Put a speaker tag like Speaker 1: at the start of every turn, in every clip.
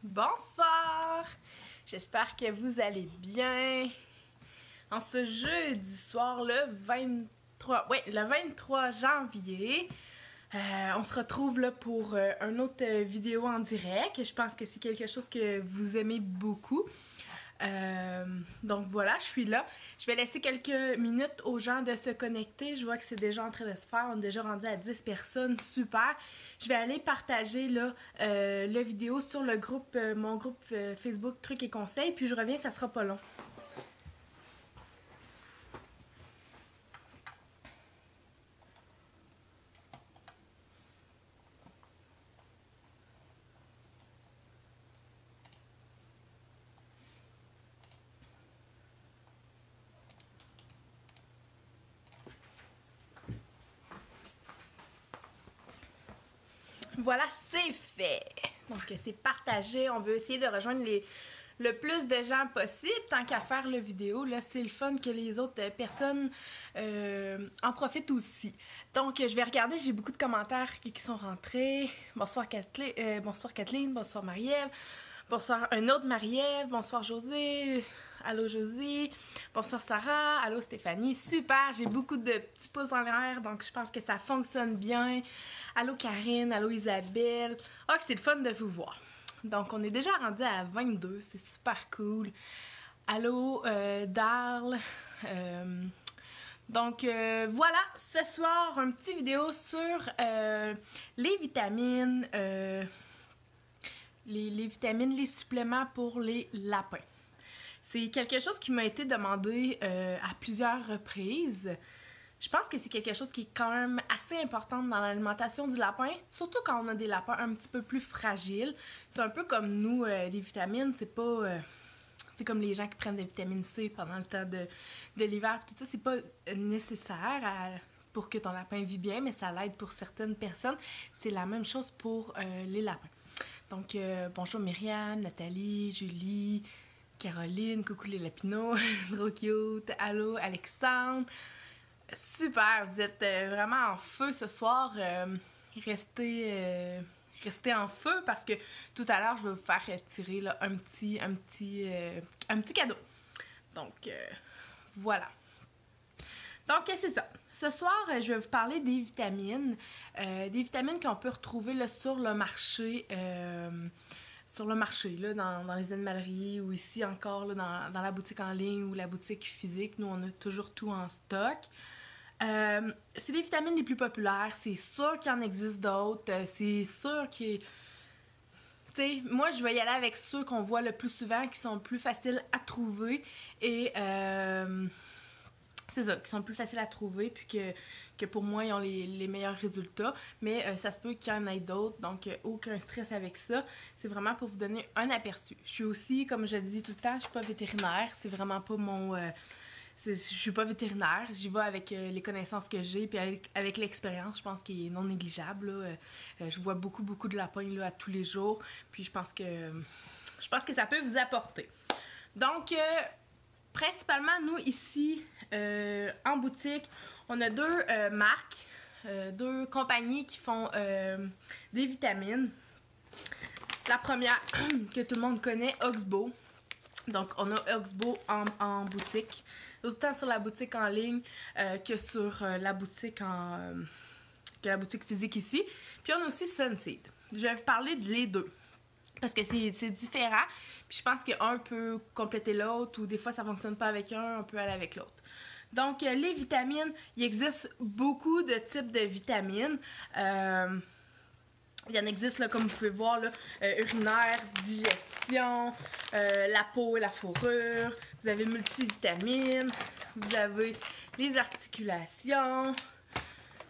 Speaker 1: Bonsoir! J'espère que vous allez bien. En ce jeudi soir, le 23 janvier, on se retrouve là pour une autre vidéo en direct. Je pense que c'est quelque chose que vous aimez beaucoup. Donc voilà, je suis là. Je vais laisser quelques minutes aux gens de se connecter. Je vois que c'est déjà en train de se faire. On est déjà rendu à 10 personnes. Super. Je vais aller partager là, la vidéo sur le groupe, mon groupe Facebook Trucs et Conseils. Puis je reviens, ça sera pas long. Voilà, c'est fait. Donc, c'est partagé. On veut essayer de rejoindre le plus de gens possible. Tant qu'à faire la vidéo, là, c'est le fun que les autres personnes en profitent aussi. Donc, je vais regarder. J'ai beaucoup de commentaires qui sont rentrés. Bonsoir Kathleen, bonsoir Marie-Ève. Bonsoir un autre Marie-Ève. Bonsoir José. Allô Josie. Bonsoir Sarah. Allô Stéphanie. Super, j'ai beaucoup de petits pouces en l'air, donc je pense que ça fonctionne bien. Allô Karine. Allô Isabelle. Oh, que c'est le fun de vous voir. Donc, on est déjà rendu à 22. C'est super cool. Allô Darl. Donc, voilà. Ce soir, une petite vidéo sur les vitamines. Les vitamines, les suppléments pour les lapins. C'est quelque chose qui m'a été demandé à plusieurs reprises. Je pense que c'est quelque chose qui est quand même assez important dans l'alimentation du lapin, surtout quand on a des lapins un petit peu plus fragiles. C'est un peu comme nous, les vitamines, c'est pas... c'est comme les gens qui prennent des vitamines C pendant le temps de l'hiver, tout ça, c'est pas nécessaire pour que ton lapin vive bien, mais ça l'aide pour certaines personnes. C'est la même chose pour les lapins. Donc, bonjour Myriam, Nathalie, Julie, Caroline, coucou les lapinots, trop cute, allô Alexandre. Super, vous êtes vraiment en feu ce soir. Restez en feu parce que tout à l'heure, je vais vous faire tirer là, un petit cadeau. Donc, voilà. Donc, c'est ça. Ce soir, je vais vous parler des vitamines. Des vitamines qu'on peut retrouver là, sur le marché. Là, dans les animaleries ou ici encore là, dans la boutique en ligne ou la boutique physique. Nous, on a toujours tout en stock. C'est les vitamines les plus populaires. C'est sûr qu'il en existe d'autres. C'est sûr que... T'sais, moi, je vais y aller avec ceux qu'on voit le plus souvent, qui sont plus faciles à trouver. Et... c'est ça, qui sont plus faciles à trouver, puis que pour moi, ils ont les meilleurs résultats. Mais ça se peut qu'il y en ait d'autres, donc aucun stress avec ça. C'est vraiment pour vous donner un aperçu. Je suis aussi, comme je le dis tout le temps, je suis pas vétérinaire. C'est vraiment pas mon... je suis pas vétérinaire. J'y vais avec les connaissances que j'ai, puis avec l'expérience, je pense qu'il est non négligeable. Là. Je vois beaucoup de lapins là, à tous les jours, puis je pense que ça peut vous apporter. Donc... principalement, nous, ici, en boutique, on a deux marques, deux compagnies qui font des vitamines. La première, que tout le monde connaît, Oxbow. Donc, on a Oxbow en boutique, autant sur la boutique en ligne que sur la boutique physique ici. Puis, on a aussi Sunseed. Je vais vous parler des deux. Parce que c'est différent. Puis je pense qu'un peut compléter l'autre, ou des fois ça fonctionne pas avec un, on peut aller avec l'autre. Donc, les vitamines, il existe beaucoup de types de vitamines. Il y en existe, là, comme vous pouvez voir, là, urinaire, digestion, la peau et la fourrure. Vous avez multivitamines, vous avez les articulations,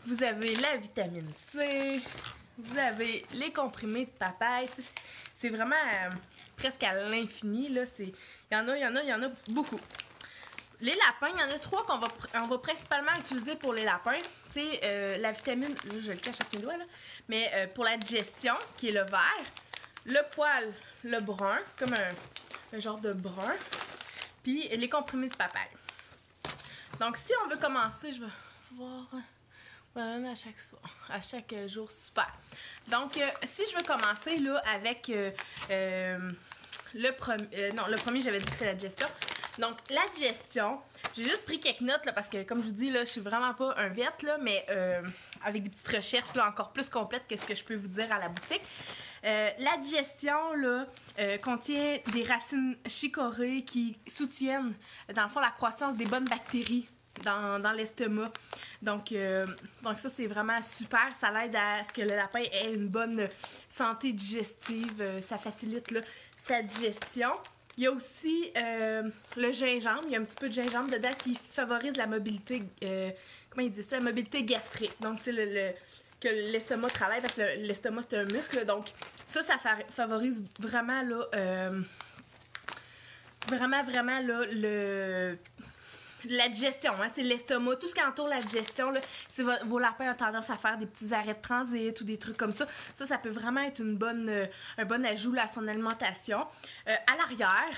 Speaker 1: vous avez la vitamine C, vous avez les comprimés de papaye. C'est vraiment presque à l'infini, là. Il y en a beaucoup. Les lapins, il y en a trois qu'on va principalement utiliser pour les lapins. C'est la vitamine, là, je le cache avec mes doigts, là, mais pour la digestion, qui est le vert, le poil, le brun, c'est comme un genre de brun, puis les comprimés de papaye. Donc, si on veut commencer, je vais voir... Voilà, à chaque soir, à chaque jour, super. Donc, si je veux commencer là avec le premier, j'avais dit que c'était la digestion. Donc, la digestion, j'ai juste pris quelques notes là, parce que, comme je vous dis, là, je suis vraiment pas un vet, là, mais avec des petites recherches là, encore plus complètes que ce que je peux vous dire à la boutique. La digestion là, contient des racines chicorées qui soutiennent, dans le fond, la croissance des bonnes bactéries dans l'estomac. Donc ça, c'est vraiment super. Ça l'aide à ce que le lapin ait une bonne santé digestive. Ça facilite là, sa digestion. Il y a aussi le gingembre. Il y a un petit peu de gingembre dedans qui favorise la mobilité, comment il dit ça? La mobilité gastrique. Donc, tu sais, que l'estomac travaille parce que l'estomac, c'est un muscle. Donc, ça favorise vraiment, là, vraiment, là, la digestion, hein, l'estomac, tout ce qui entoure la digestion, là, si vos lapins ont tendance à faire des petits arrêts de transit ou des trucs comme ça, ça peut vraiment être un bon ajout là, à son alimentation. À l'arrière,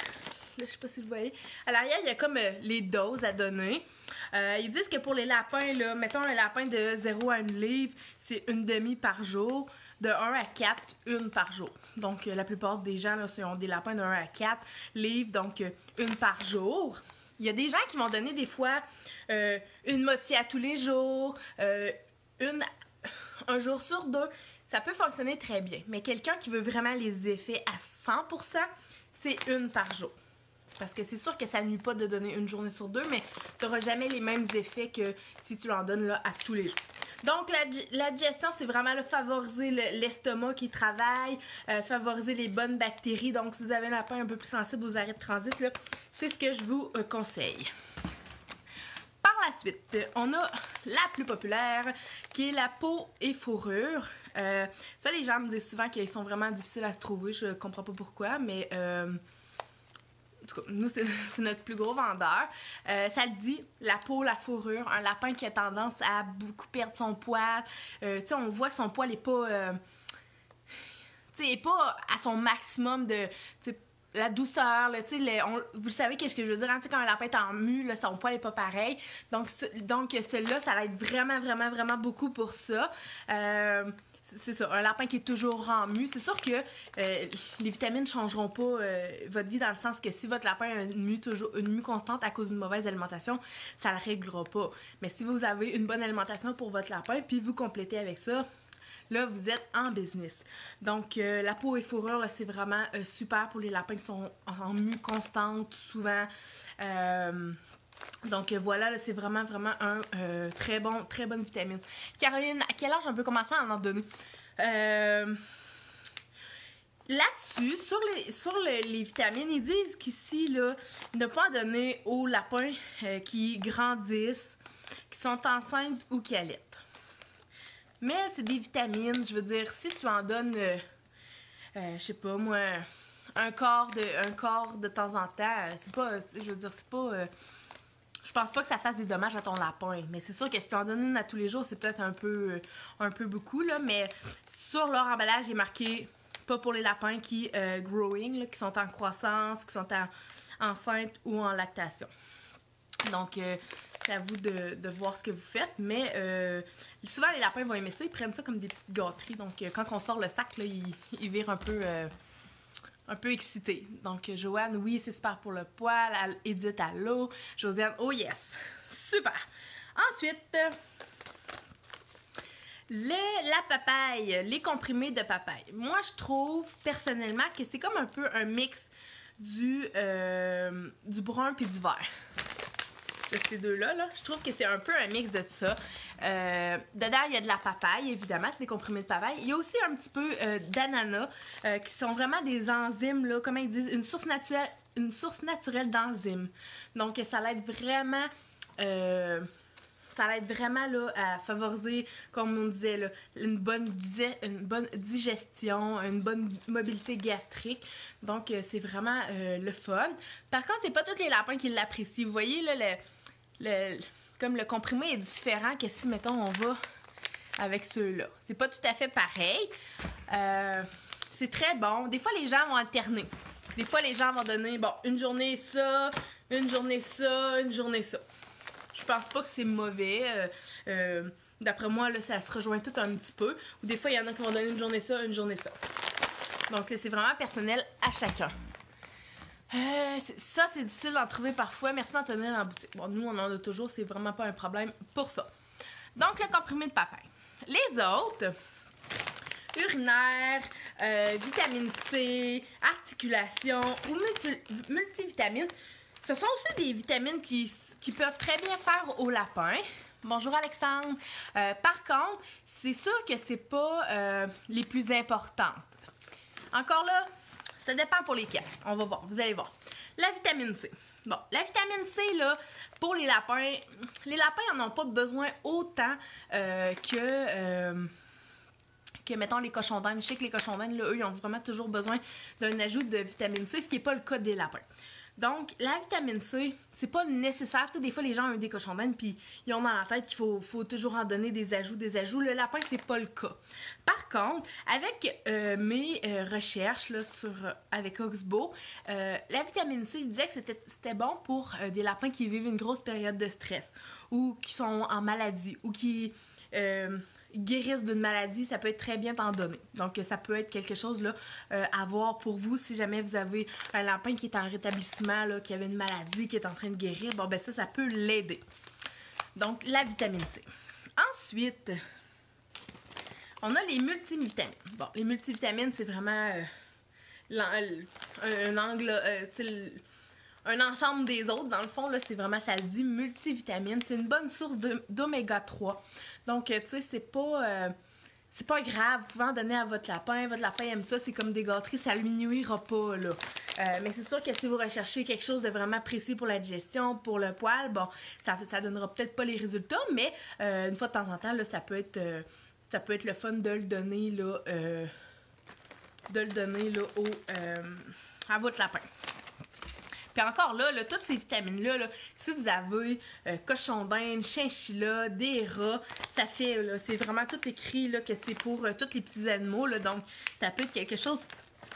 Speaker 1: là, je sais pas si vous voyez, à l'arrière, il y a comme les doses à donner. Ils disent que pour les lapins, là, mettons un lapin de 0 à 1 livre, c'est 1/2 par jour. De 1 à 4, 1 par jour. Donc, la plupart des gens là, ont des lapins de 1 à 4 livres, donc 1 par jour. Il y a des gens qui vont donner des fois une moitié à tous les jours, un jour sur 2. Ça peut fonctionner très bien. Mais quelqu'un qui veut vraiment les effets à 100%, c'est 1 par jour. Parce que c'est sûr que ça ne nuit pas de donner une journée sur 2, mais tu n'auras jamais les mêmes effets que si tu l'en donnes là, à tous les jours. Donc, la digestion, c'est vraiment là, favoriser l'estomac qui travaille, favoriser les bonnes bactéries. Donc, si vous avez un lapin un peu plus sensible aux arrêts de transit, c'est ce que je vous conseille. Par la suite, on a la plus populaire, qui est la peau et fourrure. Ça, les gens me disent souvent qu'ils sont vraiment difficiles à se trouver. Je comprends pas pourquoi, mais... En tout cas, nous, c'est notre plus gros vendeur. Ça le dit, la peau, la fourrure, un lapin qui a tendance à beaucoup perdre son poil. Tu sais, on voit que son poil n'est pas... tu sais, pas à son maximum de... La douceur, là, vous savez qu'est-ce que je veux dire, hein, quand un lapin est en mue, là, son poil n'est pas pareil. Donc celui-là, ça l'aide vraiment, vraiment, vraiment beaucoup pour ça. C'est ça, un lapin qui est toujours en mue. C'est sûr que les vitamines ne changeront pas votre vie dans le sens que si votre lapin a une mue constante à cause d'une mauvaise alimentation, ça ne le réglera pas. Mais si vous avez une bonne alimentation pour votre lapin, puis vous complétez avec ça, là, vous êtes en business. Donc, la peau et fourrure, là, c'est vraiment super pour les lapins qui sont en mue constante, souvent. Donc voilà, c'est vraiment, vraiment un très bonne vitamine. Caroline, à quel âge on peut commencer à en donner? Là-dessus, sur les vitamines, ils disent qu'ici, là, ne pas en donner aux lapins qui grandissent, qui sont enceintes ou qui allaitent. Mais c'est des vitamines, je veux dire, si tu en donnes, je sais pas moi, un quart de temps en temps, c'est pas, je veux dire, c'est pas... je pense pas que ça fasse des dommages à ton lapin, mais c'est sûr que si tu en donnes une à tous les jours, c'est peut-être un peu beaucoup, là, mais sur leur emballage, il est marqué pas pour les lapins qui growing, là, qui sont en croissance, qui sont enceintes ou en lactation. Donc, c'est à vous de voir ce que vous faites, mais souvent les lapins vont aimer ça, ils prennent ça comme des petites gâteries, donc quand on sort le sac, là, ils virent un peu excité. Donc, Joanne, oui, c'est super pour le poil. Edith, à l'eau. Josiane, oh yes! Super! Ensuite, la papaye, les comprimés de papaye. Moi, je trouve personnellement que c'est comme un peu un mix du brun puis du vert. De ces deux-là, là, je trouve que c'est un peu un mix de ça. Dedans, il y a de la papaye, évidemment, c'est des comprimés de papaye. Il y a aussi un petit peu d'ananas, qui sont vraiment des enzymes, là, comment ils disent, une source naturelle d'enzymes. Donc, ça l'aide vraiment... là, à favoriser, comme on disait, là, une bonne digestion, une bonne mobilité gastrique. Donc, c'est vraiment le fun. Par contre, c'est pas tous les lapins qui l'apprécient. Vous voyez, là, comme le comprimé est différent que si, mettons, on va avec ceux-là. C'est pas tout à fait pareil. C'est très bon. Des fois, les gens vont alterner. Des fois, les gens vont donner, bon, une journée ça, une journée ça, une journée ça. Je pense pas que c'est mauvais. D'après moi, là, ça se rejoint tout un petit peu. Ou des fois, il y en a qui vont donner une journée ça, une journée ça. Donc, c'est vraiment personnel à chacun. Ça, c'est difficile d'en trouver parfois. Merci d'en tenir en boutique. Bon, nous, on en a toujours. C'est vraiment pas un problème pour ça. Donc, le comprimé de papin. Les autres, urinaire, vitamine C, articulation ou multivitamines, ce sont aussi des vitamines qui peuvent très bien faire au lapin. Bonjour Alexandre. Par contre, c'est sûr que c'est pas les plus importantes. Encore là, ça dépend pour lesquelles. On va voir, vous allez voir. La vitamine C. Bon, la vitamine C, là, pour les lapins n'en ont pas besoin autant que, mettons, les cochons d'Inde. Je sais que les cochons d'Inde, là, eux, ils ont vraiment toujours besoin d'un ajout de vitamine C, ce qui n'est pas le cas des lapins. Donc, la vitamine C, c'est pas nécessaire. Tu sais, des fois, les gens ont des cochons d'Inde, puis ils ont dans la tête qu'il faut toujours en donner des ajouts. Le lapin, c'est pas le cas. Par contre, avec mes recherches là, avec Oxbow, la vitamine C, il disait que c'était bon pour des lapins qui vivent une grosse période de stress, ou qui sont en maladie, ou qui guérissent d'une maladie, ça peut être très bien t'en donner. Donc, ça peut être quelque chose là, à voir pour vous si jamais vous avez un lapin qui est en rétablissement, là, qui avait une maladie, qui est en train de guérir. Bon, ben ça peut l'aider. Donc, la vitamine C. Ensuite, on a les multivitamines. Bon, les multivitamines, c'est vraiment un ensemble des autres. Dans le fond, là, c'est vraiment, ça le dit, multivitamines. C'est une bonne source d'oméga 3. Donc, tu sais, c'est pas grave. Vous pouvez en donner à votre lapin. Votre lapin aime ça. C'est comme des gâteries. Ça lui nuira pas, là. Mais c'est sûr que si vous recherchez quelque chose de vraiment précis pour la digestion, pour le poil, bon, ça donnera peut-être pas les résultats, mais une fois de temps en temps, là, ça peut être le fun de le donner, là, à votre lapin. Puis encore là, toutes ces vitamines-là, si vous avez cochon d'Inde, chinchilla, des rats, ça fait, là, c'est vraiment tout écrit là, que c'est pour tous les petits animaux. Là, donc, ça peut être quelque chose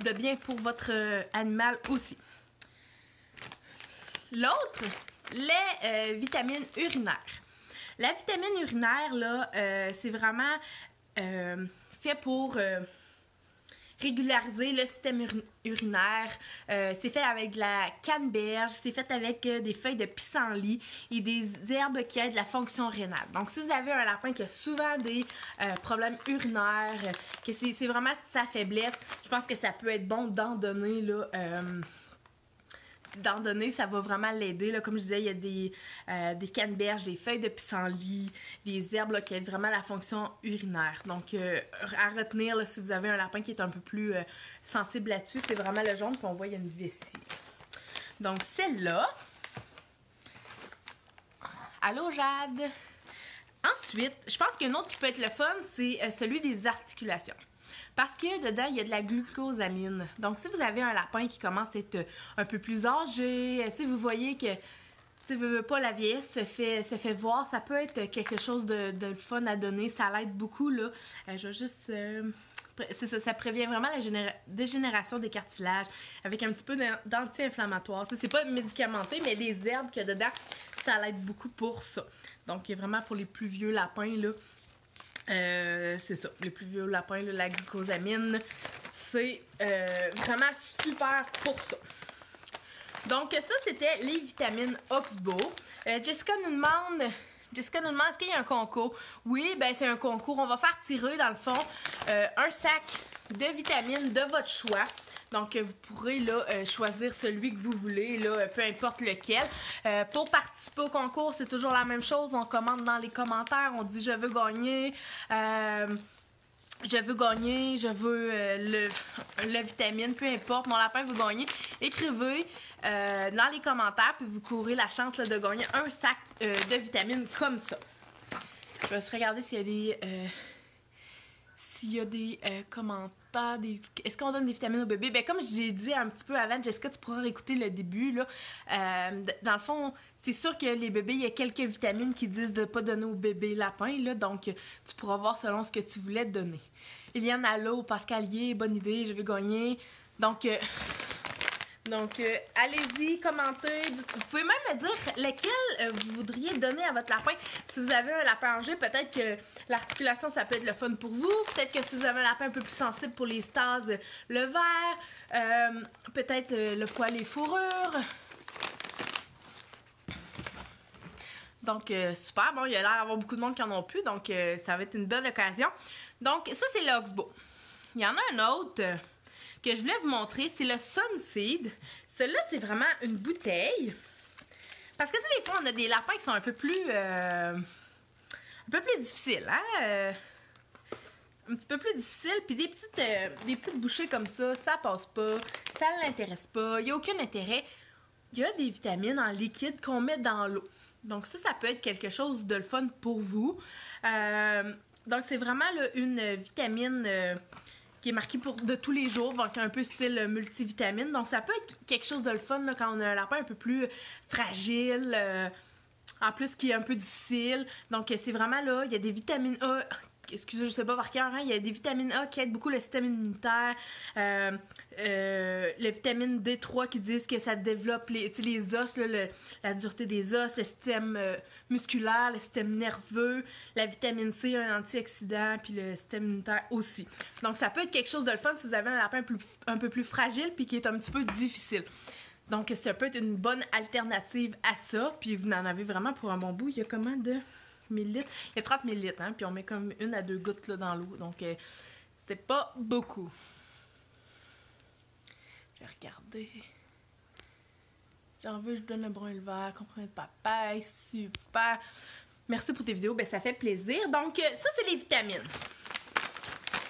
Speaker 1: de bien pour votre animal aussi. L'autre, les vitamines urinaires. La vitamine urinaire, là, c'est vraiment fait pour régulariser le système urinaire. C'est fait avec de la canneberge, c'est fait avec des feuilles de pissenlit et des herbes qui aident la fonction rénale. Donc, si vous avez un lapin qui a souvent des problèmes urinaires, que c'est vraiment sa faiblesse, je pense que ça peut être bon d'en donner, là, ça va vraiment l'aider. Là. Comme je disais, il y a des canneberges, des feuilles de pissenlit, des herbes là, qui aident vraiment la fonction urinaire. Donc, à retenir, là, si vous avez un lapin qui est un peu plus sensible là-dessus, c'est vraiment le jaune, puis on voit qu'il y a une vessie. Donc, celle-là. Allô, Jade? Ensuite, je pense qu'il y a une autre qui peut être le fun, c'est celui des articulations. Parce que dedans, il y a de la glucosamine. Donc, si vous avez un lapin qui commence à être un peu plus âgé, vous voyez que, pas la vieillesse se fait voir, ça peut être quelque chose de fun à donner. Ça l'aide beaucoup, là. Je vais juste... ça prévient vraiment la dégénération des cartilages avec un petit peu d'anti-inflammatoire. C'est pas médicamenté, mais les herbes qu'il y a dedans, ça l'aide beaucoup pour ça. Donc, vraiment pour les plus vieux lapins, là, c'est ça, les plus vieux lapins, là, la glucosamine, c'est vraiment super pour ça. Donc, ça, c'était les vitamines Oxbow. Jessica nous demande, est-ce qu'il y a un concours? Oui, ben c'est un concours. On va faire tirer, dans le fond, un sac de vitamines de votre choix. Donc, vous pourrez là, choisir celui que vous voulez, là, peu importe lequel. Pour participer au concours, c'est toujours la même chose. On commente dans les commentaires, on dit « Je veux gagner je veux la vitamine, peu importe, mon lapin veut gagner. » Écrivez dans les commentaires, puis vous courez la chance là, de gagner un sac de vitamines comme ça. Je vais juste regarder s'il y a des commentaires. Est-ce qu'on donne des vitamines au bébé? Ben, comme j'ai dit un petit peu avant, Jessica, tu pourras réécouter le début. Là. Dans le fond, c'est sûr que les bébés, il y a quelques vitamines qui disent de ne pas donner au bébé lapin. Là, donc, tu pourras voir selon ce que tu voulais donner. Eliane, allô, Pascalier, bonne idée, je vais gagner. Donc, Donc, allez-y, commentez. Vous pouvez même me dire lequel vous voudriez donner à votre lapin. Si vous avez un lapin âgé, peut-être que l'articulation, ça peut être le fun pour vous. Peut-être que si vous avez un lapin un peu plus sensible pour les stases, le vert. Peut-être le poil et fourrure. Donc, super. Bon, il y a l'air d'avoir beaucoup de monde qui en ont plus. Donc, ça va être une bonne occasion. Donc, ça, c'est le Oxbow. Il y en a un autre que je voulais vous montrer. C'est le Sunseed. Celui-là, c'est vraiment une bouteille. Parce que, tu sais, des fois, on a des lapins qui sont un peu plus difficiles, hein? Un petit peu plus difficiles. Puis des petites bouchées comme ça passe pas. Ça ne l'intéresse pas. Il n'y a aucun intérêt. Il y a des vitamines en liquide qu'on met dans l'eau. Donc ça peut être quelque chose de le fun pour vous. Donc c'est vraiment là, une vitamine qui est marquée pour de tous les jours, donc un peu style multivitamine. Donc ça peut être quelque chose de le fun là, quand on a un lapin un peu plus fragile, en plus qui est un peu difficile. Donc c'est vraiment là, il y a des vitamines A. Excusez, je sais pas par cœur, hein, il y a des vitamines A qui aident beaucoup le système immunitaire, la vitamine D3 qui disent que ça développe les os, là, la dureté des os, le système musculaire, le système nerveux, la vitamine C, un antioxydant, puis le système immunitaire aussi. Donc ça peut être quelque chose de le fun si vous avez un lapin un peu plus fragile puis qui est un petit peu difficile. Donc ça peut être une bonne alternative à ça, puis vous en avez vraiment pour un bon bout. Il y a combien de millilitres? Il y a 30 millilitres, hein, puis on met comme 1 à 2 gouttes là, dans l'eau. Donc, c'était pas beaucoup. Je vais regarder. J'en veux, je donne le brun et le vert. Comprenez de papaye. Super. Merci pour tes vidéos. Ben, ça fait plaisir. Donc, ça, c'est les vitamines.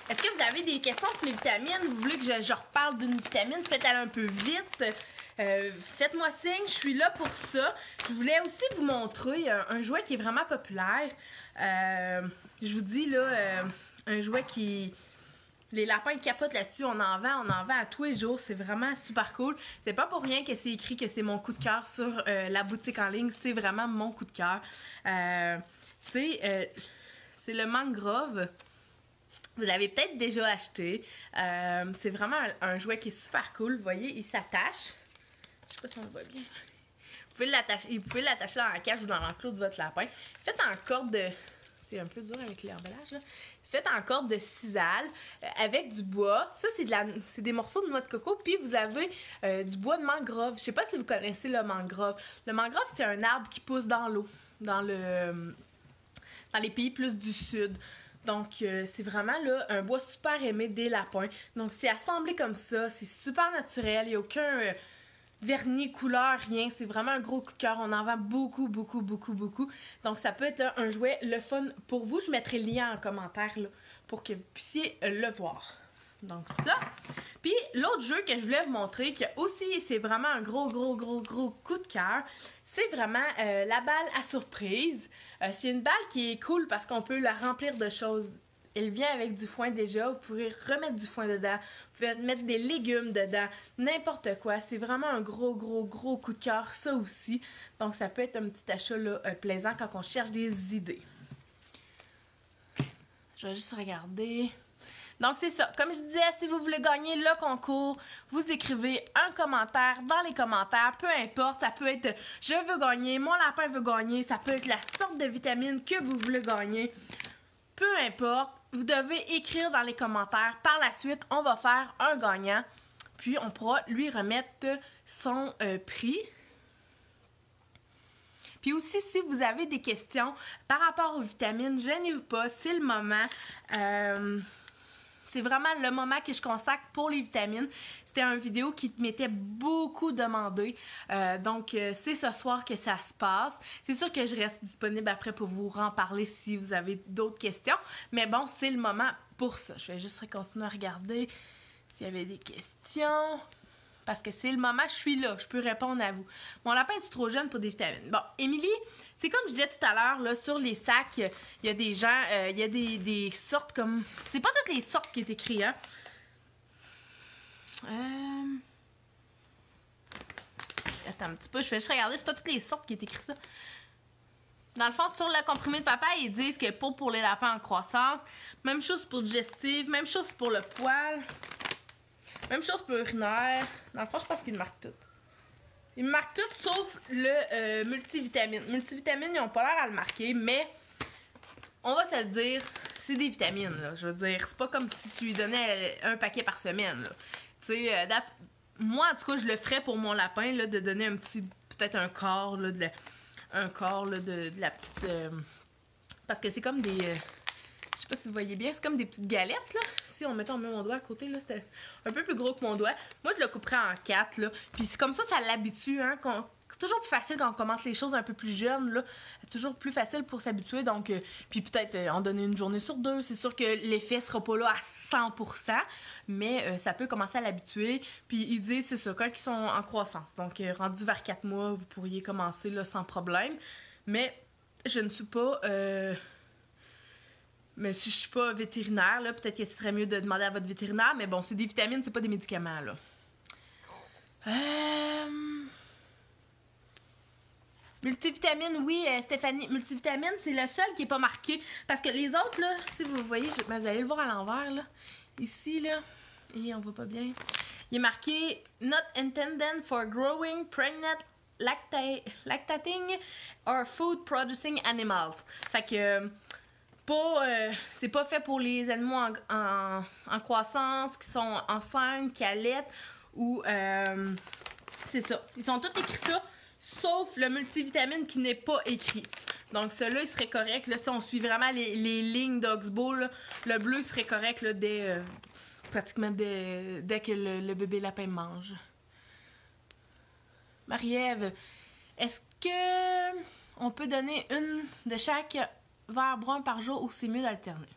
Speaker 1: Est-ce que vous avez des questions sur les vitamines? Vous voulez que je reparle d'une vitamine? Peut-être aller un peu vite. Faites-moi signe, je suis là pour ça. Je voulais aussi vous montrer un jouet qui est vraiment populaire. Je vous dis là, un jouet qui... Les lapins capotent là-dessus, on en vend à tous les jours, c'est vraiment super cool. C'est pas pour rien que c'est écrit que c'est mon coup de cœur sur la boutique en ligne, c'est vraiment mon coup de cœur. C'est le mangrove. Vous l'avez peut-être déjà acheté. C'est vraiment un jouet qui est super cool. Vous voyez, il s'attache. Je sais pas si on le voit bien. Vous pouvez l'attacher dans la cage ou dans l'enclos de votre lapin. Faites en corde de... C'est un peu dur avec l'emballage, là. Faites en corde de sisal avec du bois. Ça, c'est des morceaux de noix de coco. Puis vous avez du bois de mangrove. Je sais pas si vous connaissez le mangrove. Le mangrove, c'est un arbre qui pousse dans l'eau. Dans les pays plus du sud. Donc, c'est vraiment là un bois super aimé des lapins. Donc, c'est assemblé comme ça. C'est super naturel. Il n'y a aucun vernis, couleur, rien. C'est vraiment un gros coup de cœur. On en vend beaucoup, beaucoup, beaucoup, beaucoup. Donc, ça peut être là, un jouet le fun pour vous. Je mettrai le lien en commentaire là, pour que vous puissiez le voir. Donc, ça. Puis, l'autre jeu que je voulais vous montrer, que aussi, c'est vraiment un gros, gros, gros, gros coup de cœur, c'est vraiment la balle à surprise. C'est une balle qui est cool parce qu'on peut la remplir de choses. Elle vient avec du foin déjà. Vous pourrez remettre du foin dedans. Vous pouvez mettre des légumes dedans. N'importe quoi. C'est vraiment un gros, gros, gros coup de cœur, ça aussi. Donc, ça peut être un petit achat là, plaisant quand on cherche des idées. Je vais juste regarder. Donc, c'est ça. Comme je disais, si vous voulez gagner le concours, vous écrivez un commentaire dans les commentaires. Peu importe, ça peut être « Je veux gagner »,« Mon lapin veut gagner », ça peut être la sorte de vitamine que vous voulez gagner. Peu importe, vous devez écrire dans les commentaires. Par la suite, on va faire un gagnant. Puis, on pourra lui remettre son prix. Puis aussi, si vous avez des questions par rapport aux vitamines, gênez-vous pas, c'est le moment. C'est vraiment le moment que je consacre pour les vitamines. C'était une vidéo qui m'était beaucoup demandée. Donc, c'est ce soir que ça se passe. C'est sûr que je reste disponible après pour vous en parler si vous avez d'autres questions. Mais bon, c'est le moment pour ça. Je vais juste continuer à regarder s'il y avait des questions. Parce que c'est le moment, je suis là, je peux répondre à vous. Mon lapin est trop jeune pour des vitamines. Bon, Émilie, c'est comme je disais tout à l'heure, là, sur les sacs, il y a des gens, il y a des sortes comme... C'est pas toutes les sortes qui est écrit, hein. Attends un petit peu, je vais juste regarder, c'est pas toutes les sortes qui est écrit ça. Dans le fond, sur le comprimé de papa, ils disent que pour les lapins en croissance, même chose pour digestive, même chose pour le poil. Même chose pour urinaire. Dans le fond, je pense qu'il me marque tout. Il me marque tout sauf le multivitamine. Multivitamine, ils n'ont pas l'air à le marquer, mais on va se le dire, c'est des vitamines, là. Je veux dire, c'est pas comme si tu lui donnais un paquet par semaine, là. Tu sais, moi, en tout cas, je le ferais pour mon lapin, là, de donner un petit, peut-être un quart, là, de la petite... parce que c'est comme des... je sais pas si vous voyez bien, c'est comme des petites galettes, là. Si on met mon doigt à côté, là, c'était un peu plus gros que mon doigt. Moi, je le couperais en 4, là. Puis c'est comme ça l'habitue, hein. C'est toujours plus facile quand on commence les choses un peu plus jeunes, là. C'est toujours plus facile pour s'habituer, donc... puis peut-être en donner une journée sur 2. C'est sûr que l'effet sera pas là à 100%, mais ça peut commencer à l'habituer. Puis ils disent, c'est ça, quand ils sont en croissance. Donc, rendu vers 4 mois, vous pourriez commencer, là, sans problème. Mais je ne suis pas... mais si je suis pas vétérinaire, là, peut-être que ce serait mieux de demander à votre vétérinaire. Mais bon, c'est des vitamines, c'est pas des médicaments, là. Multivitamine, oui, Stéphanie. Multivitamine, c'est le seul qui est pas marqué. Parce que les autres, là, si vous voyez, ben, vous allez le voir à l'envers, là. Ici, là. Et on voit pas bien. Il est marqué Not intended for growing, pregnant, lactating or food producing animals. Fait que c'est pas fait pour les animaux en croissance, qui sont enceintes, qui allaitent ou c'est ça. Ils sont tous écrits ça, sauf le multivitamine qui n'est pas écrit. Donc celui-là, il serait correct. Là, si on suit vraiment les lignes d'Oxbow, là, le bleu serait correct là, pratiquement dès que le bébé lapin mange. Marie-Ève, est-ce que on peut donner une de chaque verre brun par jour ou c'est mieux d'alterner?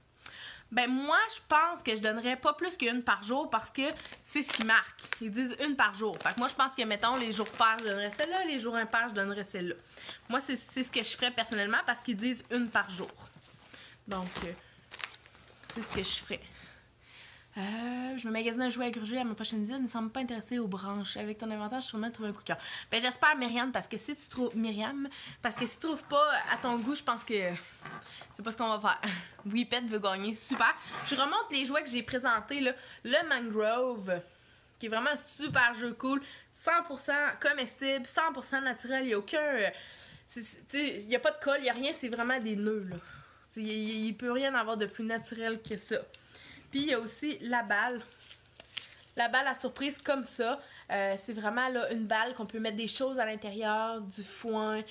Speaker 1: Ben moi, je pense que je donnerais pas plus qu'une par jour parce que c'est ce qui marque. Ils disent une par jour. Fait que moi, je pense que, mettons, les jours pairs, je donnerais celle-là, les jours impairs, je donnerais celle-là. Moi, c'est ce que je ferais personnellement parce qu'ils disent une par jour. Donc, c'est ce que je ferais. Je me magasine un jouet à gruger à ma prochaine visite. Ne semble pas intéressée aux branches. Avec ton inventaire, je suis sûrement trouver un coup de cœur. Ben, j'espère, Myriam, parce que si tu trouves pas à ton goût, je pense que c'est pas ce qu'on va faire. Oui, Pet veut gagner. Super. Je remonte les jouets que j'ai présentés, là. Le Mangrove, qui est vraiment un super jeu cool. 100% comestible, 100% naturel. Il n'y a aucun... il n'y a pas de colle, il n'y a rien. C'est vraiment des nœuds, là. Il peut rien avoir de plus naturel que ça. Puis il y a aussi la balle. La balle à surprise comme ça. C'est vraiment là, une balle qu'on peut mettre des choses à l'intérieur, du foin,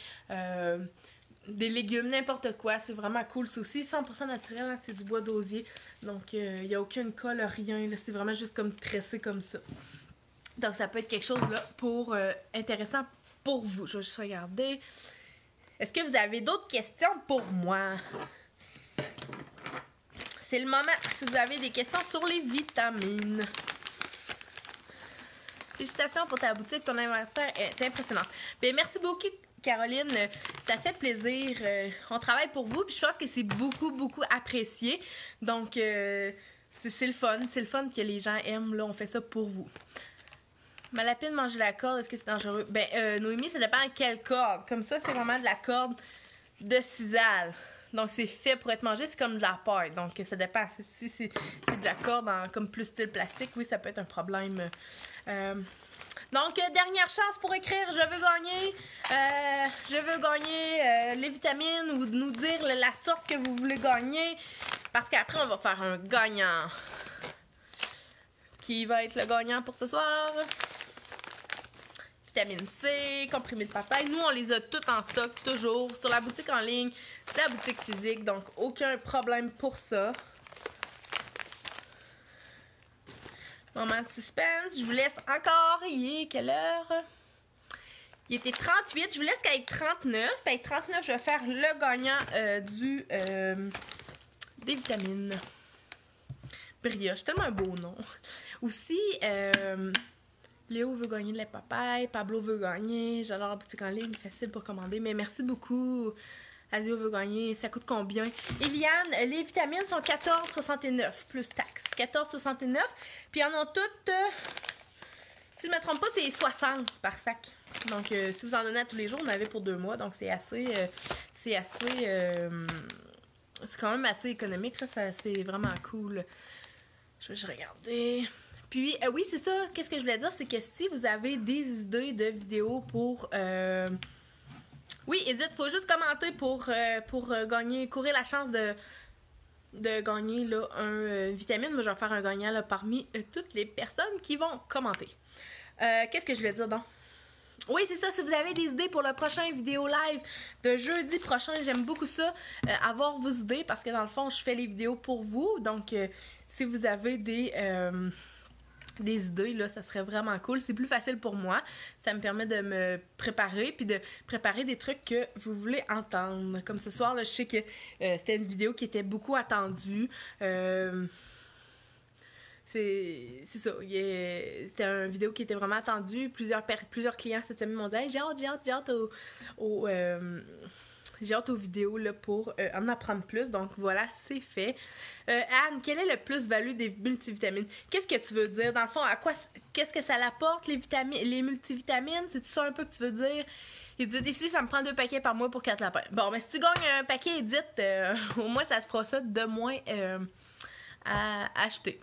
Speaker 1: des légumes, n'importe quoi. C'est vraiment cool. C'est aussi 100% naturel, hein, c'est du bois d'osier. Donc il n'y a aucune colle, rien. C'est vraiment juste comme tressé comme ça. Donc ça peut être quelque chose là pour intéressant pour vous. Je vais juste regarder. Est-ce que vous avez d'autres questions pour moi? C'est le moment si vous avez des questions sur les vitamines. Félicitations pour ta boutique, ton inventaire est impressionnant. Bien, merci beaucoup, Caroline. Ça fait plaisir. On travaille pour vous, puis je pense que c'est beaucoup, beaucoup apprécié. Donc, c'est le fun. C'est le fun que les gens aiment. Là, on fait ça pour vous. Ma lapine manger la corde, est-ce que c'est dangereux? Ben, Noémie, ça dépend de quelle corde. Comme ça, c'est vraiment de la corde de sisal. Donc, c'est fait pour être mangé, c'est comme de la paille. Donc, ça dépend. Si c'est de la corde comme plus style plastique, oui, ça peut être un problème. Donc, dernière chance pour écrire « Je veux gagner ». Je veux gagner les vitamines ou nous dire la sorte que vous voulez gagner. Parce qu'après, on va faire un gagnant. Qui va être le gagnant pour ce soir? Vitamine C, comprimés de papaye. Nous, on les a toutes en stock, toujours, sur la boutique en ligne, la boutique physique, donc aucun problème pour ça. Moment de suspense, je vous laisse encore. Il est quelle heure? Il était 38, je vous laisse qu'avec 39. Puis avec 39, je vais faire le gagnant des vitamines. Brioche, tellement un beau nom. Aussi, Léo veut gagner de la papaye, Pablo veut gagner, j'adore la boutique en ligne, facile pour commander, mais merci beaucoup. Azio veut gagner, ça coûte combien? Eliane, les vitamines sont 14,69 plus taxes. 14,69, puis en ont toutes, si je ne me trompe pas, c'est 60 par sac. Donc, si vous en donnez à tous les jours, on en avait pour 2 mois, donc c'est quand même assez économique, là, c'est vraiment cool. Je vais regarder. Puis, oui, c'est ça. Qu'est-ce que je voulais dire? C'est que si vous avez des idées de vidéos pour... Oui, Edith, faut juste commenter pour gagner, courir la chance de gagner là, un vitamine. Moi, je vais faire un gagnant là, parmi toutes les personnes qui vont commenter. Qu'est-ce que je voulais dire donc? Oui, c'est ça. Si vous avez des idées pour le prochain vidéo live de jeudi prochain, j'aime beaucoup ça, avoir vos idées, parce que dans le fond, je fais les vidéos pour vous. Donc, si vous avez des idées, là, ça serait vraiment cool. C'est plus facile pour moi. Ça me permet de me préparer, puis de préparer des trucs que vous voulez entendre. Comme ce soir, là, je sais que c'était une vidéo qui était beaucoup attendue. C'est ça. C'était une vidéo qui était vraiment attendue. Plusieurs clients cette semaine m'ont dit hey, j'ai hâte aux vidéos là, pour en apprendre plus. Donc voilà, c'est fait. Anne, quel est le plus-value des multivitamines? Qu'est-ce que tu veux dire? Dans le fond, qu'est-ce que ça l'apporte, les multivitamines? C'est ça un peu que tu veux dire? Il dit ici, ça me prend 2 paquets par mois pour 4 lapins. Bon, mais si tu gagnes un paquet Edith, au moins ça te fera ça de moins à acheter.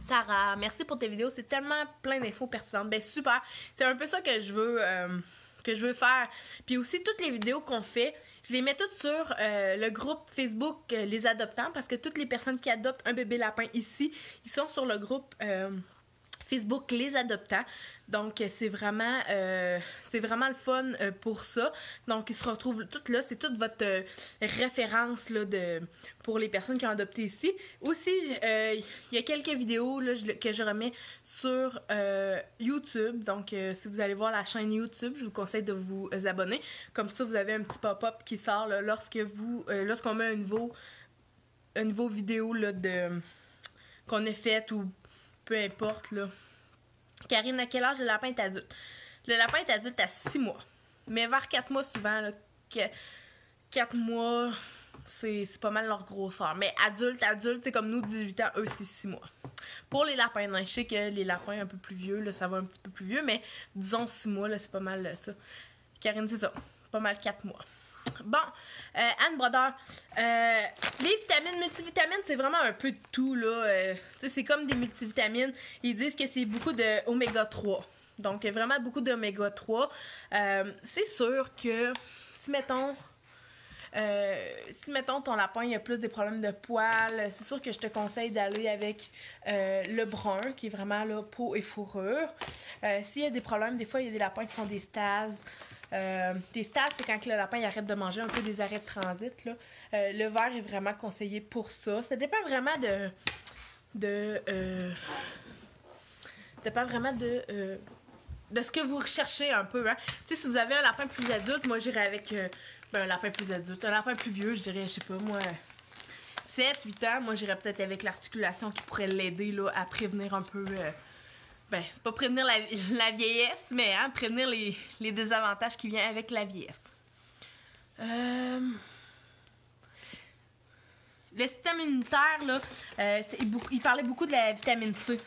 Speaker 1: Sarah, merci pour tes vidéos. C'est tellement plein d'infos pertinentes. Ben super. C'est un peu ça que je veux faire. Puis aussi, toutes les vidéos qu'on fait, je les mets toutes sur le groupe Facebook Les Adoptants, parce que toutes les personnes qui adoptent un bébé lapin ici, ils sont sur le groupe Facebook Les Adoptants. Donc, c'est vraiment le fun pour ça. Donc, ils se retrouvent toutes là. C'est toute votre référence là, pour les personnes qui ont adopté ici. Aussi, il y a quelques vidéos là, que je remets sur YouTube. Donc, si vous allez voir la chaîne YouTube, je vous conseille de vous abonner. Comme ça, vous avez un petit pop-up qui sort là, lorsqu'on met un nouveau vidéo là, qu'on a fait ou peu importe, là. Karine, à quel âge le lapin est adulte? Le lapin est adulte à 6 mois. Mais vers 4 mois, souvent, là, 4 mois, c'est pas mal leur grosseur. Mais adulte, c'est comme nous, 18 ans, eux, c'est 6 mois. Pour les lapins, non, je sais que les lapins un peu plus vieux, là, ça va un petit peu plus vieux, mais disons 6 mois, là, c'est pas mal ça. Karine, c'est ça. Pas mal 4 mois. Bon, Anne Brodeur, les vitamines, multivitamines, c'est vraiment un peu de tout, là. C'est comme des multivitamines. Ils disent que c'est beaucoup de oméga 3. Donc, vraiment beaucoup d'oméga 3. C'est sûr que si, mettons, ton lapin il a plus des problèmes de poils, c'est sûr que je te conseille d'aller avec le brun, qui est vraiment là, peau et fourrure. S'il y a des problèmes, des fois, il y a des lapins qui font des stases. Des stases, c'est quand le lapin il arrête de manger, un peu des arrêts de transit. Là. Le vert est vraiment conseillé pour ça. Ça dépend vraiment de ce que vous recherchez un peu. Hein. Tu sais, si vous avez un lapin plus adulte, moi j'irais avec un lapin plus adulte. Un lapin plus vieux, je dirais, je sais pas, moi, 7, 8 ans, moi j'irais peut-être avec l'articulation qui pourrait l'aider là, à prévenir un peu. C'est pas prévenir la vieillesse, mais hein, prévenir les désavantages qui viennent avec la vieillesse. Le système immunitaire, là, il parlait beaucoup de la vitamine C.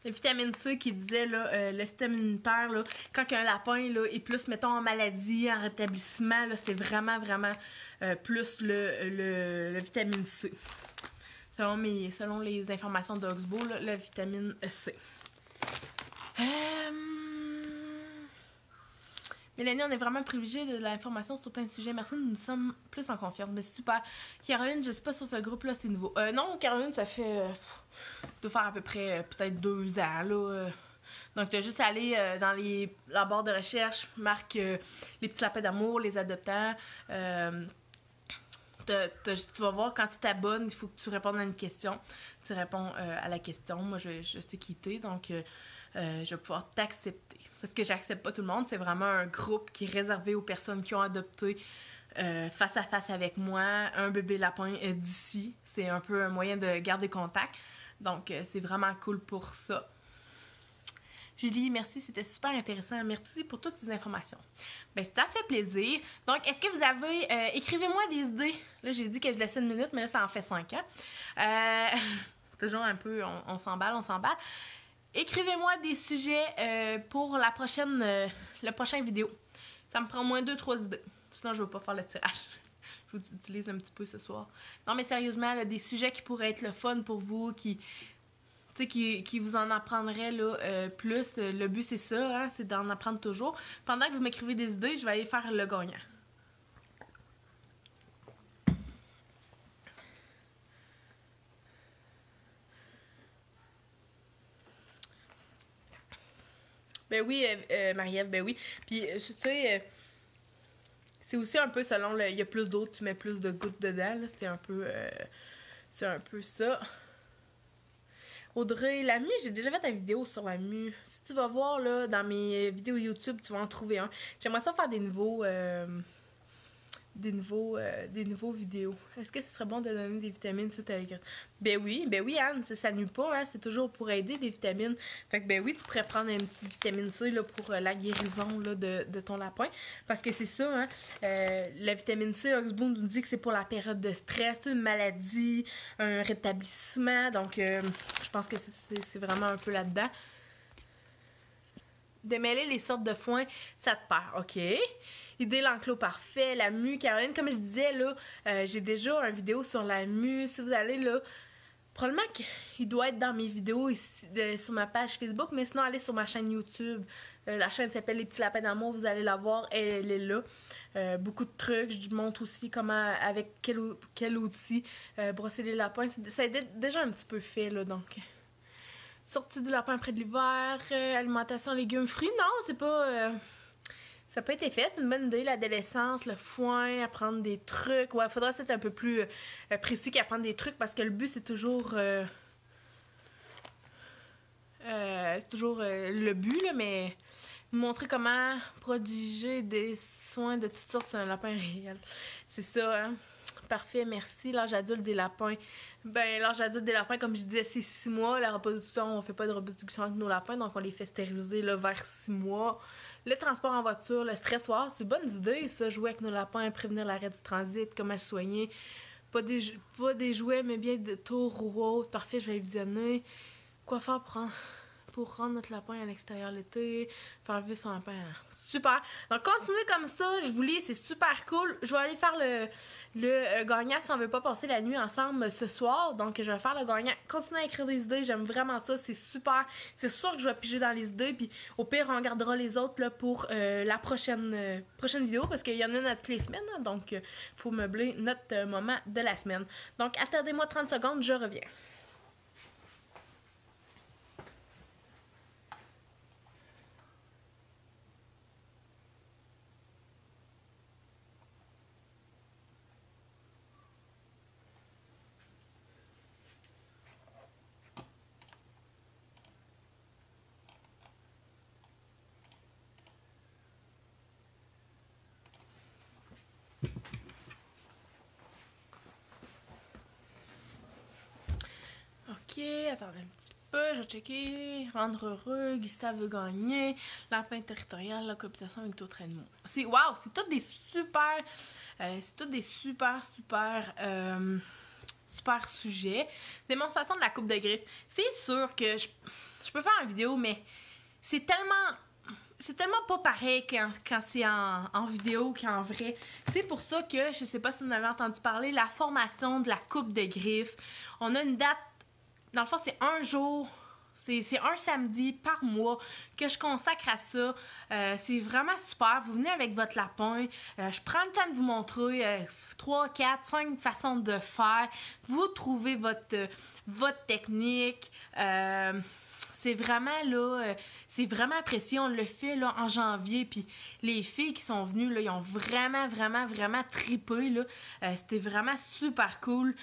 Speaker 1: La vitamine C qui disait, là, le système immunitaire, là, quand un lapin là, est plus, mettons, en maladie, en rétablissement, là, c'est vraiment, vraiment plus le vitamine C. Selon les informations d'Oxbow, la vitamine C. Mélanie, on est vraiment privilégiés de l'information sur plein de sujets. Merci, nous sommes plus en confiance. Mais c'est super. Caroline, je sais pas sur ce groupe-là, c'est nouveau. Non, Caroline, ça fait... doit faire à peu près peut-être 2 ans, là. Donc, tu as juste à aller dans la barre de recherche, marque les petits lapins d'amour, les adoptants. Tu vas voir, quand tu t'abonnes, il faut que tu répondes à une question. Tu réponds à la question. Moi, je sais qui t'es, donc je vais pouvoir t'accepter. Parce que j'accepte pas tout le monde. C'est vraiment un groupe qui est réservé aux personnes qui ont adopté face à face avec moi un bébé lapin d'ici. C'est un peu un moyen de garder contact. Donc, c'est vraiment cool pour ça. Julie, merci, c'était super intéressant. Merci pour toutes ces informations. Ben, ça fait plaisir. Donc, est-ce que vous avez... écrivez-moi des idées. Là, j'ai dit que je laissais 1 minute, mais là, ça en fait 5 ans. Toujours un peu, on s'emballe. Écrivez-moi des sujets pour la prochaine vidéo. Ça me prend au moins 2-3 idées. Sinon, je ne vais pas faire le tirage. je vous utilise un petit peu ce soir. Non, mais sérieusement, là, des sujets qui pourraient être le fun pour vous, qui vous en apprendrait là, plus. Le but, c'est ça, hein, c'est d'en apprendre toujours. Pendant que vous m'écrivez des idées, je vais aller faire le gagnant. Ben oui, Marie-Ève, ben oui. Puis, tu sais, c'est aussi un peu selon il y a plus d'eau, tu mets plus de gouttes dedans, là. C'est un peu ça. Audrey, la mue, j'ai déjà fait ta vidéo sur la mue. Si tu vas voir là dans mes vidéos YouTube, tu vas en trouver un. J'aimerais ça faire des nouveaux vidéos. Est-ce que ce serait bon de donner des vitamines suite à l'écrit? Ben oui, Anne, ça nuit pas, hein, c'est toujours pour aider des vitamines. Fait que ben oui, tu pourrais prendre une petite vitamine C là, pour la guérison là, de ton lapin. Parce que c'est ça, hein, la vitamine C, Oxboom nous dit que c'est pour la période de stress, une maladie, un rétablissement. Donc, je pense que c'est vraiment un peu là-dedans. Démêler les sortes de foin, ça te perd, ok. Idée l'enclos parfait, la mue, Caroline, comme je disais, là, j'ai déjà une vidéo sur la mue. Si vous allez là, probablement qu'il doit être dans mes vidéos ici, sur ma page Facebook, mais sinon, allez sur ma chaîne YouTube. La chaîne s'appelle Les Petits Lapins d'Amour, vous allez la voir, elle est là. Beaucoup de trucs, je vous montre aussi comment, avec quel outil brosser les lapins. Ça a déjà un petit peu fait, là, donc... Sortie du lapin après de l'hiver, alimentation, légumes, fruits, non, c'est pas... ça peut être fait, c'est une bonne idée, l'adolescence, le foin, apprendre des trucs. Ouais, faudrait être un peu plus précis qu'apprendre des trucs parce que le but, c'est toujours... le but, là, mais montrer comment prodiguer des soins de toutes sortes sur un lapin réel. C'est ça, hein? Parfait, merci. L'âge adulte des lapins. Ben, l'âge adulte des lapins, comme je disais, c'est 6 mois. La reproduction, on fait pas de reproduction avec nos lapins, donc on les fait stériliser là, vers 6 mois. Le transport en voiture, le stressoir, c'est une bonne idée, ça, jouer avec nos lapins, prévenir l'arrêt du transit, comment se soigner. Pas des jouets, mais bien des tours ou autres. Parfait, je vais les visionner. Quoi faire pour rendre notre lapin à l'extérieur l'été, faire vivre son lapin. Super. Donc, continuez comme ça. Je vous lis, c'est super cool. Je vais aller faire le gagnant si on veut pas passer la nuit ensemble ce soir. Donc, je vais faire le gagnant. Continuez à écrire des idées. J'aime vraiment ça. C'est super. C'est sûr que je vais piger dans les idées. Puis, au pire, on regardera les autres là, pour la prochaine vidéo parce qu'il y en a une toutes les semaines. Hein, donc, il faut meubler notre moment de la semaine. Donc, attendez-moi 30 secondes. Je reviens. Ok, attendez un petit peu, je vais checker. Rendre heureux, Gustave veut gagner. Lapin territorial, la cohabitation avec d'autres animaux. Wow, c'est tous des super sujets. Démonstration de la coupe de griffes. C'est sûr que je peux faire une vidéo, mais c'est tellement pas pareil quand c'est en vidéo qu'en vrai. C'est pour ça que, je sais pas si vous en avez entendu parler, la formation de la coupe de griffes. On a une date. Dans le fond, c'est un jour, c'est un samedi par mois que je consacre à ça. C'est vraiment super. Vous venez avec votre lapin. Je prends le temps de vous montrer 3, 4, 5 façons de faire. Vous trouvez votre technique. C'est vraiment là, c'est vraiment apprécié. On le fait là en janvier, puis les filles qui sont venues là, ils ont vraiment trippé là. C'était vraiment super cool.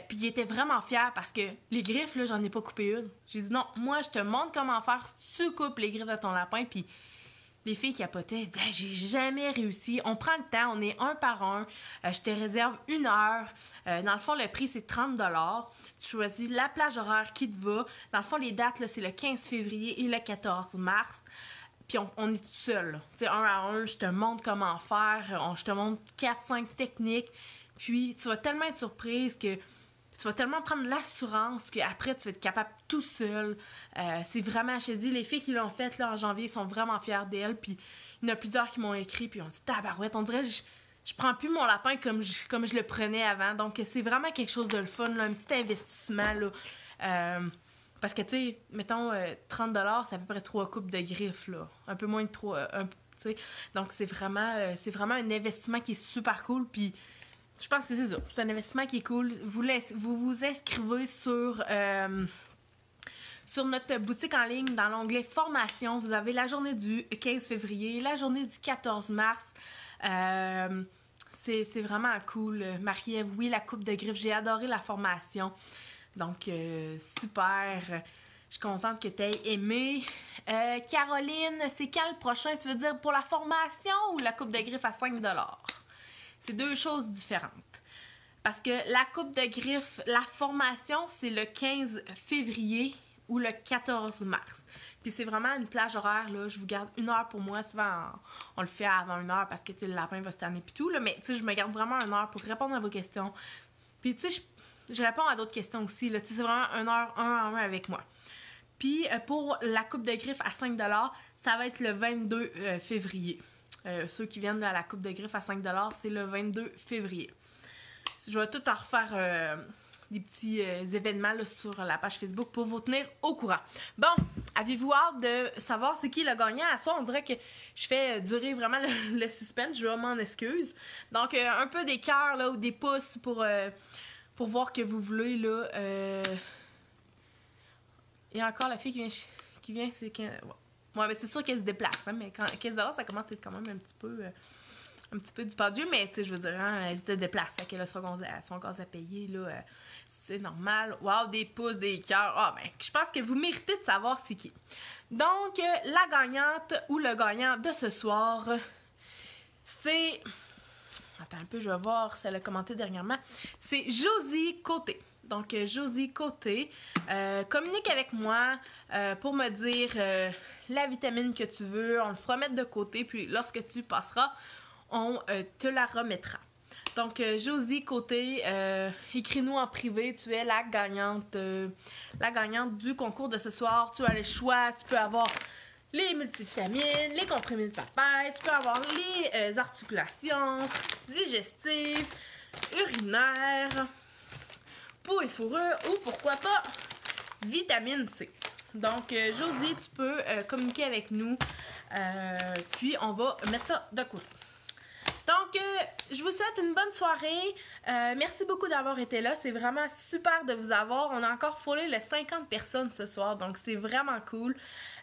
Speaker 1: Puis ils étaient vraiment fiers parce que les griffes là, j'en ai pas coupé une. J'ai dit non, moi je te montre comment faire. Tu coupes les griffes de ton lapin, puis les filles capotaient, disaient hey, j'ai jamais réussi. On prend le temps, on est un par un. Je te réserve 1 heure. Dans le fond, le prix c'est 30$. Tu choisis la plage horaire qui te va. Dans le fond, les dates, c'est le 15 février et le 14 mars. Puis on est tout seul. Tu sais, 1 à 1, je te montre comment faire. Je te montre 4-5 techniques. Puis tu vas tellement être surprise que tu vas tellement prendre l'assurance qu'après, tu vas être capable tout seul. C'est vraiment, je te dis, les filles qui l'ont fait là, en janvier sont vraiment fières d'elles. Puis il y en a plusieurs qui m'ont écrit, puis on dit tabarouette, on dirait je prends plus mon lapin comme je le prenais avant. Donc, c'est vraiment quelque chose de le fun, là, un petit investissement, là. Parce que, tu sais, mettons, 30$, c'est à peu près 3 coupes de griffes, là. Un peu moins de 3, tu sais. Donc, c'est vraiment un investissement qui est super cool, puis je pense que c'est ça. C'est un investissement qui est cool. Vous vous inscrivez sur notre boutique en ligne, dans l'onglet formation. Vous avez la journée du 15 février, la journée du 14 mars. C'est vraiment cool. Marie-Ève, oui, la coupe de griffes. J'ai adoré la formation. Donc, super. Je suis contente que tu aies aimé. Caroline, c'est quand le prochain? Tu veux dire pour la formation ou la coupe de griffes à 5$? C'est deux choses différentes. Parce que la coupe de griffes, la formation, c'est le 15 février ou le 14 mars. Puis c'est vraiment une plage horaire, là. Je vous garde 1 heure pour moi. Souvent, on le fait avant 1 heure parce que le lapin va se tanner pis tout, là. Mais tu sais, je me garde vraiment 1 heure pour répondre à vos questions. Puis tu sais, je réponds à d'autres questions aussi, là. Tu sais, c'est vraiment 1 heure, 1 à 1 avec moi. Puis pour la coupe de griffes à 5$, ça va être le 22 février. Ceux qui viennent à la coupe de griffes à 5$, c'est le 22 février. Je vais tout en refaire des petits événements là, sur la page Facebook pour vous tenir au courant. Bon, avez-vous hâte de savoir c'est qui le gagnant? À soi, on dirait que je fais durer vraiment le suspense. Je m'en excuse. Donc, un peu des cœurs là, ou des pouces pour voir que vous voulez. Là, et encore la fille qui vient c'est que... Ouais, mais c'est sûr qu'elle se déplace, hein, mais quand 15$, ça commence à être quand même un petit peu dispendieux, mais tu sais, je veux dire, hein, elle se déplace, fait qu'elle a son gaz à payer, là, c'est normal. Wow, des pouces, des cœurs, ah ben, je pense que vous méritez de savoir c'est qui. Donc, la gagnante ou le gagnant de ce soir, c'est... Attends un peu, je vais voir si elle a commenté dernièrement. C'est Josie Côté. Donc, Josie Côté, communique avec moi pour me dire la vitamine que tu veux. On le fera mettre de côté, puis lorsque tu passeras, on te la remettra. Donc, Josie Côté, écris-nous en privé. Tu es la gagnante du concours de ce soir. Tu as le choix. Tu peux avoir les multivitamines, les comprimés de papaye. Tu peux avoir les articulations digestives, urinaires, peau et fourrure ou pourquoi pas vitamine C. Donc, Josie, tu peux communiquer avec nous. Puis, on va mettre ça de côté. Donc, je vous souhaite une bonne soirée. Merci beaucoup d'avoir été là. C'est vraiment super de vous avoir. On a encore frôlé les 50 personnes ce soir. Donc, c'est vraiment cool.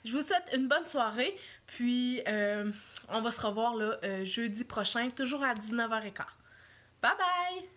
Speaker 1: Je vous souhaite une bonne soirée. Puis, on va se revoir là, jeudi prochain, toujours à 19h15. Bye bye!